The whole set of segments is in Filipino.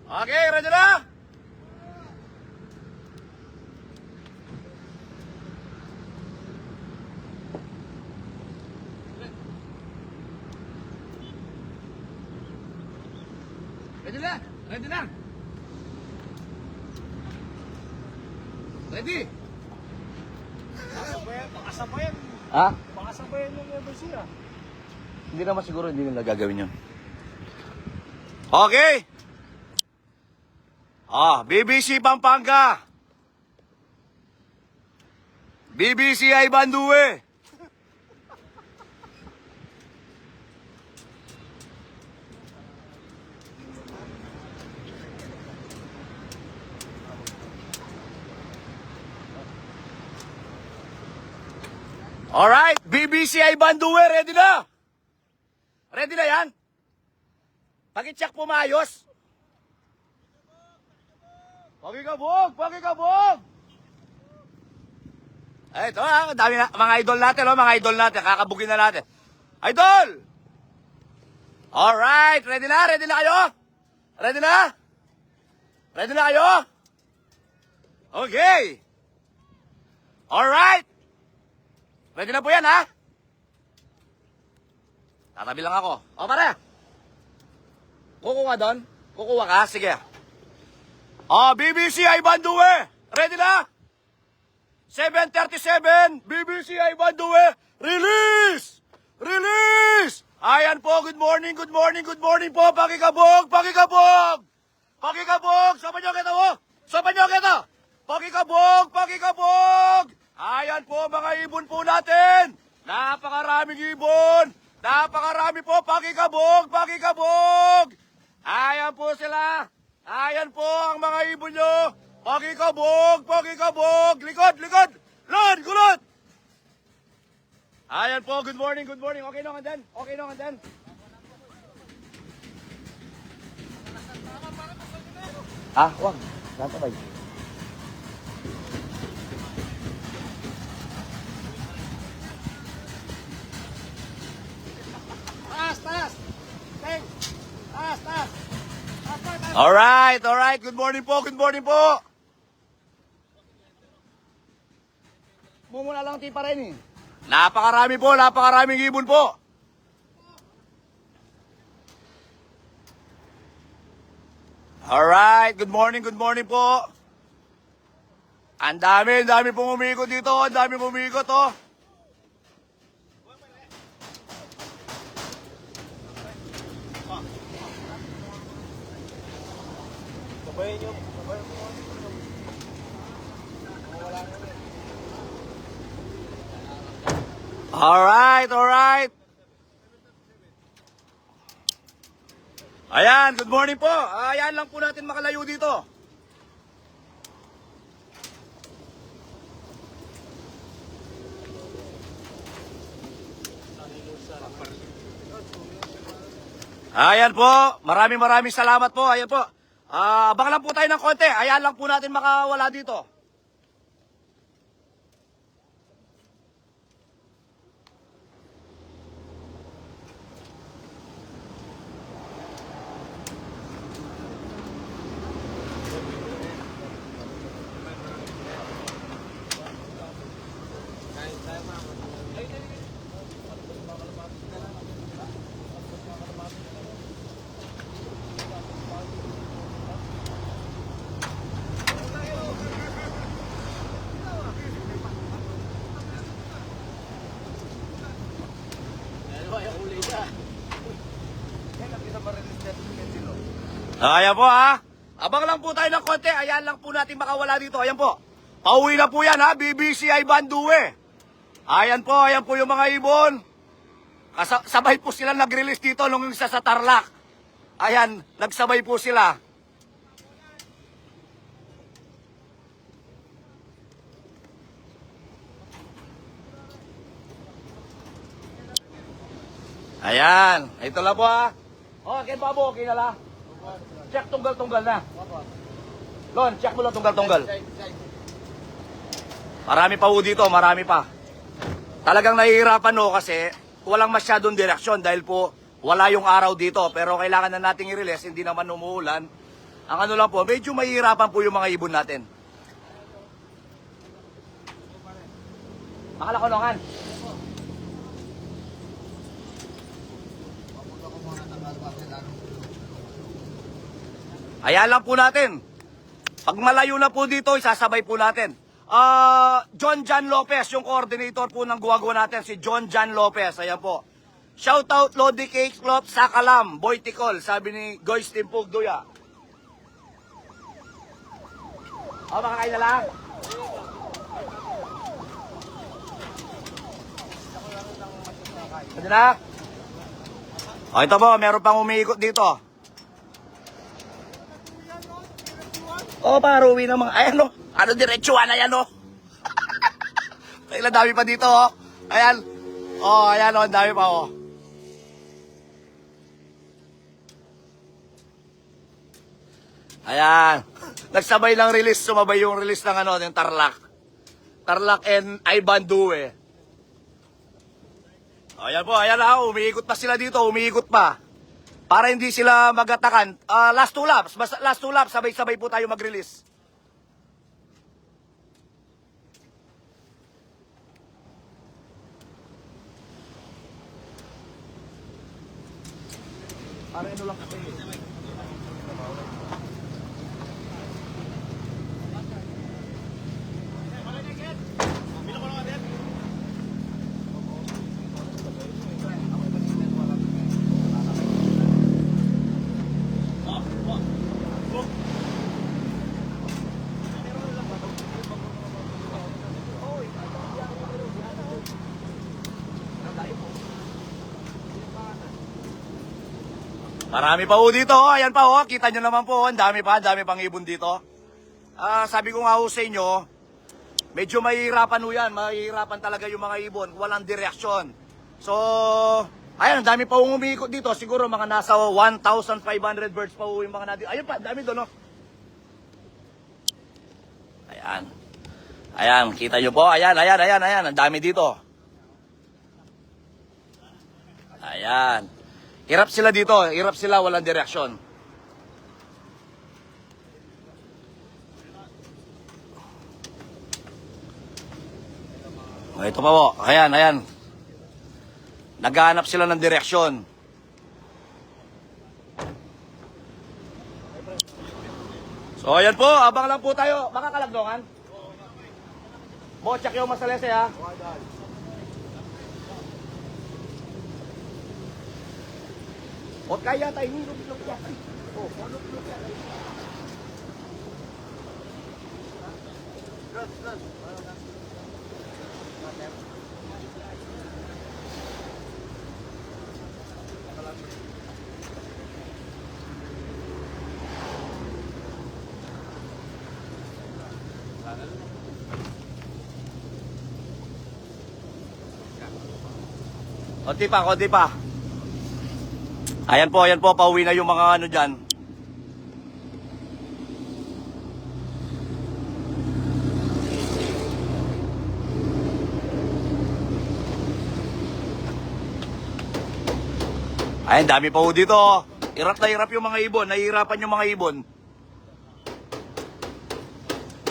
Okay, ready na? Ready na? Ready na? Ready? Pakasabayan. Ha? Pakasabayan ng emergency ah. Hindi naman siguro hindi nila gagawin yun. Okay. BBC Pampanga. BBC ay Bandue. Alright, BBC ay Bandue, ready na? Ready na yan? Pakitsak po maayos. Pakikabog! Pakikabog! Ay, ito dami na, mga idol natin, mga idol natin, kakabugin na natin. Idol! Alright, ready na? Ready na kayo? Ready na? Ready na kayo? Okay. Alright. Ready na po yan, ha? Tatabi lang ako. O, pare. Kukuha doon? Kukuha ka? Sige. BBC ay Bandue. Ready na? 7:37. BBC ay Bandue. Release! Release! Ayan po. Good morning, good morning, good morning po. Pakikabog, pakikabog. Pakikabog. Sopan nyo kita mo. Sopan nyo kita. Pakikabog, pakikabog. Ayan po mga ibon po natin. Napakaraming ibon. Napakarami po. Pakikabog, pakikabog. Ayan po sila. Ayan po ang mga ibon nyo. Pakikabog, pakikabog. Likod, likod. Lord, gulot. Ayan po. Good morning, good morning. Okay naman din. Okay naman din. Wag. Natabay. Taas, taas. Teng. Taas, taas. Taas, taas, taas. Alright, alright. Good morning po, good morning po. Mumula lang tipa rin eh. Napakarami po, napakaraming ibon po. Alright, good morning po. Ang dami pong umikot dito, ang dami umikot, oh. Sabayan nyo. Alright, alright. Ayan, good morning po. Ayan lang po natin makalayo dito. Ayan po, maraming salamat po. Ayan po. Abang lang po tayo ng konti. Ayan lang po natin makawala dito. Ayan po ha. Abang lang po tayo ng konti. Ayan lang po natin makawala dito. Ayan po. Pauwi na po yan ha. BBC ay Bandue. Ayan po yung mga ibon. Sabay po sila nag-release dito nung isa sa Tarlac. Ayan, nagsabay po sila. Ayan, ito lang po ha. Okay, babo, okay na lang. Check tunggal-tunggal na. Lon, check mo lang tunggal-tunggal. Marami pa po dito, marami pa. Talagang nahihirapan no kasi walang masyadong direksyon dahil po wala yung araw dito. Pero kailangan na nating i-release, hindi naman umuulan. Ang ano lang po, medyo mahihirapan po yung mga ibon natin. Makalakulungan. Ayan lang po natin. Pag malayo na po dito, isasabay po natin. John Jan Lopez, yung coordinator po ng guwagawa natin, si John Jan Lopez. Ayan po. Shout out Lodi Cake Club sa Kalam, Boy Ticol, sabi ni Goys Timpug Duya. Makakain na lang. Pwede na? Ito po, meron pang umiikot dito. Para uwi ng mga, ayan o. Ano diretsuhan, ayan o. Ilang dami pa dito o. Ayan. Ayan o, ang dami pa o. Ayan. Nagsabay lang release, sumabay yung release ng ano, yung Tarlac. Tarlac and Ivan Due. Ayan po, ayan na, umiikot pa sila dito, umiikot pa. Para hindi sila magatakan. Last two laps, sabay-sabay po tayo mag-release. Para ano lang kasi. Marami pa po dito, ayan pa oh, kita nyo naman po, ang dami pang ibon dito. Sabi ko nga ho sa inyo, medyo mahihirapan ho yan, mahihirapan talaga yung mga ibon, walang direksyon. So, ayan, ang dami pa ho umiikot dito, siguro mga nasa 1,500 birds pa ho yung mga natin. Ayun pa, dami doon oh. Ayan. Ayan, kita nyo po, ayan, ang dami dito. Ayan. Hirap sila dito, hirap sila, walang direksyon. Ito pa po, ayan. Naghahanap sila ng direksyon. So ayan po, abang lang po tayo. Makakalagdongan? Bochak yung masalese ha. O kaya tayo, hilog-hilog yan. Hilog-hilog yan. Konti pa. Ayan po, pauwi na yung mga ano dyan. Ayan, dami pa po dito. Hirap na hirap yung mga ibon, nahihirapan yung mga ibon.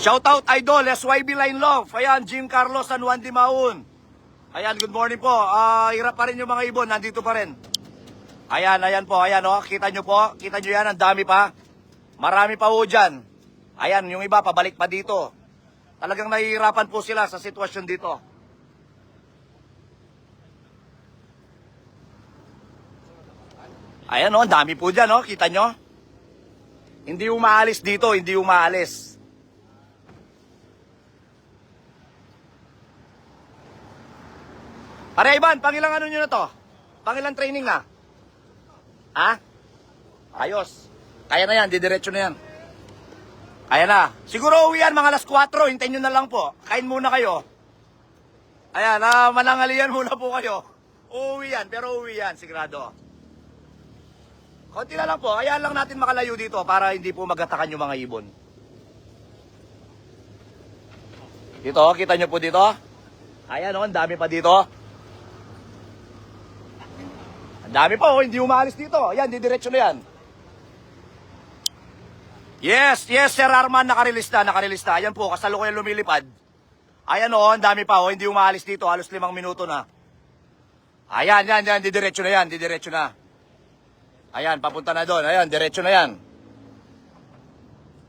Shoutout Idol, SYB Line Love. Ayan, Jim Carlos San Juan de Maun. Ayan, good morning po. Hirap pa rin yung mga ibon, nandito pa rin. Ayan po, oh. Kita nyo yan, ang dami pa. Marami pa po dyan. Ayan, yung iba, pabalik pa dito. Talagang nahihirapan po sila sa sitwasyon dito. Ayan, oh, ang dami po dyan, oh. Kita nyo? Hindi umaalis dito, hindi umaalis. Pare Ivan, pangilang ano nyo na to? Pangilang training na? Ha? Ayos. Kaya na yan, didiretso na yan. Kaya na. Siguro uwi yan mga alas 4, hintayin nyo na lang po. Kain muna kayo. Ayan, manangalian muna po kayo. Uuwi yan, pero uuwi yan, sigurado. Konti na lang po, hayaan lang natin makalayo dito para hindi po magatakan yung mga ibon. Dito, kita nyo po dito. Ayan o, ang dami pa dito. Ang dami pa, hindi umalis dito. Ayan, didiretso na yan. Yes, Sir Arman, nakarelista. Ayan po, kasalukuyan lumilipad. Ayan o, ang dami pa o, hindi umaalis dito, halos 5 minuto na. Ayan, yan, didiretso na. Ayan, papunta na doon, ayan, diretso na yan.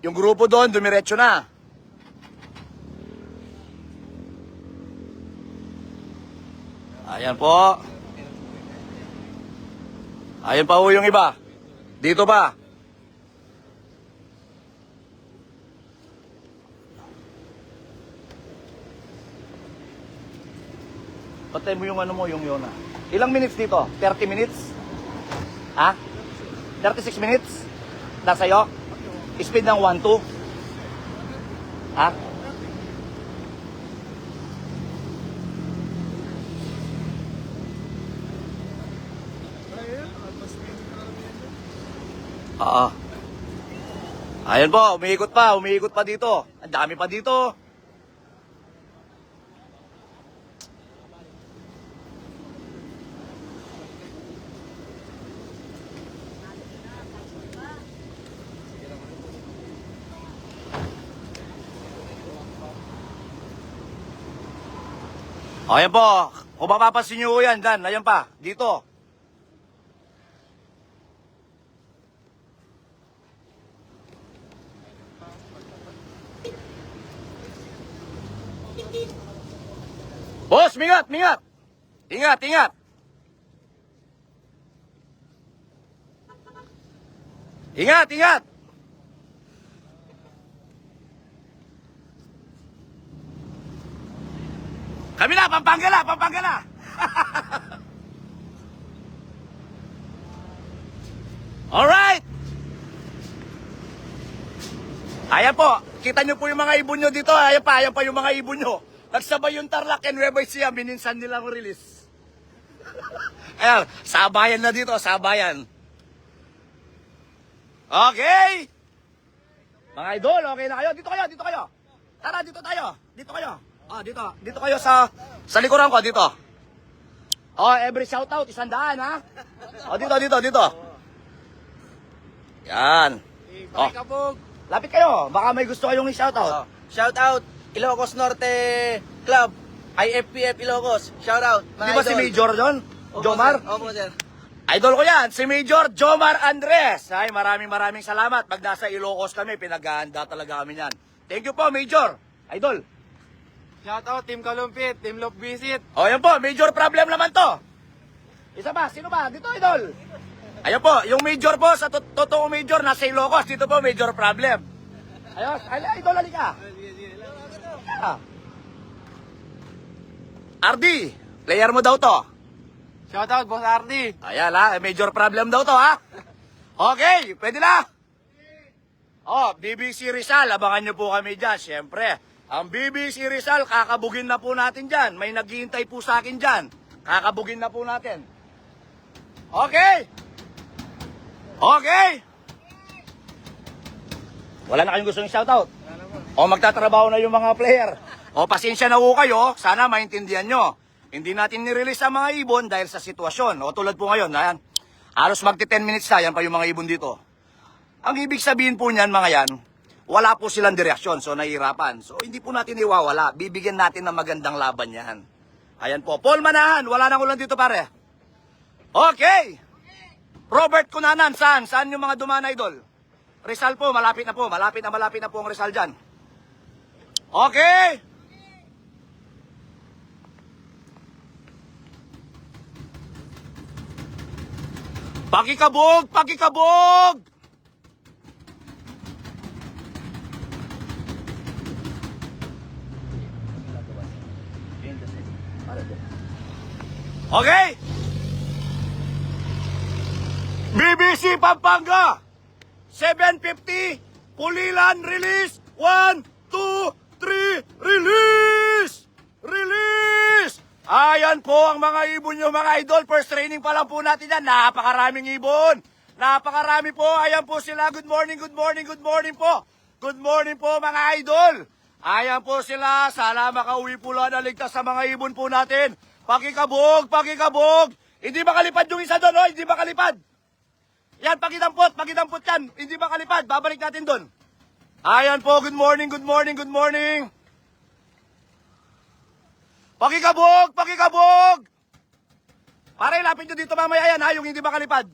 Yung grupo doon, dumiretso na. Ayan po. Ayan pa ho yung iba. Dito pa. Patay mo yung ano mo, yung Yona. Ilang minutes dito? 30 minutes? Ha? 36 minutes? Nasa'yo? Speed ng 1-2? Ha? Oo. Ayan po, umiikot pa dito. Ang dami pa dito. Ayan po, kung mapapansin nyo yan, Dan, ayan pa, dito. Boss, mingat! Ingat! Ingat! Kami na, Pampanga! Alright! Ayan po, kita nyo po yung mga ibon nyo dito. Ayan pa yung mga ibon nyo. Nagsabay yung Tarlac and Nueva Ecija, mininsan nilang release. Ayan, sabayan na dito, sabayan. Okay! Mga idol, okay na kayo? Dito kayo. Tara, dito kayo. Dito kayo sa likuran ko, dito. Every shoutout, 100, ha? Dito. Yan. Pakikabog. Lapit kayo, baka may gusto kayong i-shoutout. Shoutout, Ilocos Norte Club, IFPF Ilocos. Shoutout. Di ba si Major doon? Jomar? Opo, sir. Idol ko yan, si Major Jomar Andres. Ay, maraming salamat. Pag nasa Ilocos kami, pinag-aanda talaga kami yan. Thank you po, Major. Idol. Shoutout, Team Kalumpit, Team Lock Visit. Yan po, major problem naman to. Isa ba? Sino ba? Dito, Idol. Ayan po, yung major po, sa totoong major, nasa Ilocos. Dito po, major problem. Ayos, Idol, halika. RD, player mo daw to. Shoutout, Boss Ardi. Ayan ha, major problem daw to ha. Okay, pwede na. BBC Rizal, abangan nyo po kami dyan. Siyempre, ang BBC Rizal, kakabugin na po natin dyan. May naghihintay po sa akin dyan. Kakabugin na po natin. Okay? Wala na kayong gusto ng shoutout? Magtatrabaho na yung mga player. Pasensya na po kayo, sana maintindihan nyo. Hindi natin nirelease ang mga ibon dahil sa sitwasyon. Tulad po ngayon, ayan, halos magti 10 minutes na, yan pa yung mga ibon dito. Ang ibig sabihin po niyan, mga yan, wala po silang direksyon, so nahihirapan. So hindi po natin iwawala, bibigyan natin ng magandang laban yan. Ayan po, Paul Manahan, wala nang ulan dito pare. Okay! Robert Cunanan, saan yung mga dumaan, Idol? Rizal po, malapit na po ang Rizal dyan. Okay! Pakikabog! Okay? BBC Pampanga 750 Pulilan release 1, 2, 3 release! Ayan po ang mga ibon nyo mga idol. First training pa lang po natin yan. Napakaraming ibon. Napakarami po. Ayan po sila. Good morning po. Good morning po mga idol. Ayan po sila. Sana makauwi po lang na ligtas sa mga ibon po natin. Pakikabog. Hindi makalipad yung isa doon. Hindi makalipad. Yan, pakidampot yan. Hindi makalipad. Babalik natin doon. Ayan po, good morning, good morning, good morning. Pakikabog, pakikabog. Pare, lapit nyo dito mamaya yan ha, yung hindi makalipad.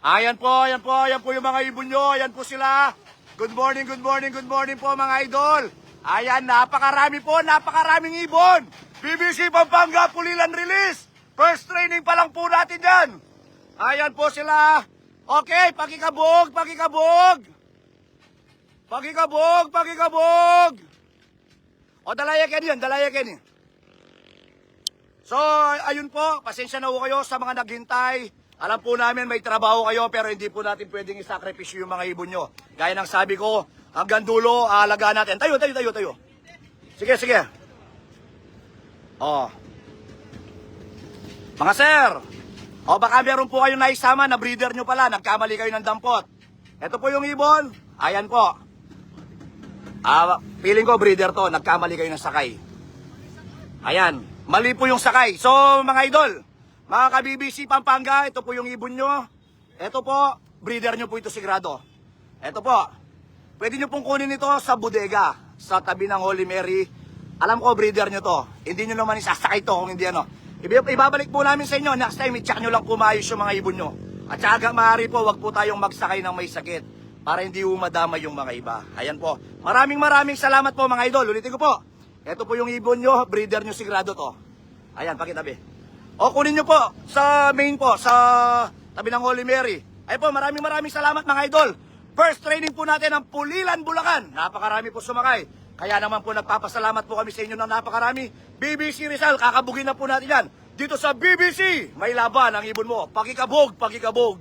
Ayan po yung mga ibon nyo. Ayan po sila. Good morning, good morning, good morning po mga idol. Ayan, napakarami po, napakaraming ibon. BBC Pampanga, Pulilan release. First training pa lang po natin yan. Ayan po sila. Okay, pakikabog, pakikabog. Pakikabog, pakikabog. O, dalayakin yun, dalayakin yun. So, ayun po, pasensya na po kayo sa mga naghintay. Alam po namin may trabaho kayo pero hindi po natin pwedeng isakripisyo yung mga ibon nyo. Gaya ng sabi ko, hanggang dulo, aalagaan natin. Tayo. Sige, sige. Oh. Mga sir, baka meron po kayong naisama na breeder nyo pala, nagkamali kayo ng dampot. Ito po yung ibon. Ayan po. Feeling ko breeder to, nagkamali kayo ng sakay. Ayan, mali po yung sakay. So, mga idol, mga ka-BBC Pampanga, ito po yung ibon nyo. Ito po, breeder nyo po ito sigurado. Ito po, pwede nyo pong kunin ito sa bodega, sa tabi ng Holy Mary. Alam ko, breeder nyo to. Hindi nyo naman isasakay to kung hindi ano. Ibabalik po namin sa inyo. Next time, i-check nyo lang kumayos yung mga ibon nyo. At saka maaari po, wag po tayong magsakay ng may sakit para hindi umadama yung mga iba. Ayan po. Maraming salamat po mga idol. Ulitin ko po. Ito po yung ibon nyo, breeder nyo sigurado to. Ayan, pakitabi. O kunin nyo po sa main po, sa tabi ng Holy Mary. Ay po, maraming salamat mga idol. First training po natin ang Pulilan, Bulacan. Napakarami po sumakay. Kaya naman po nagpapasalamat po kami sa inyo ng napakarami. BBC Rizal, kakabugin na po natin yan. Dito sa BBC, may laban ang ibon mo. Pakikabog, pakikabog.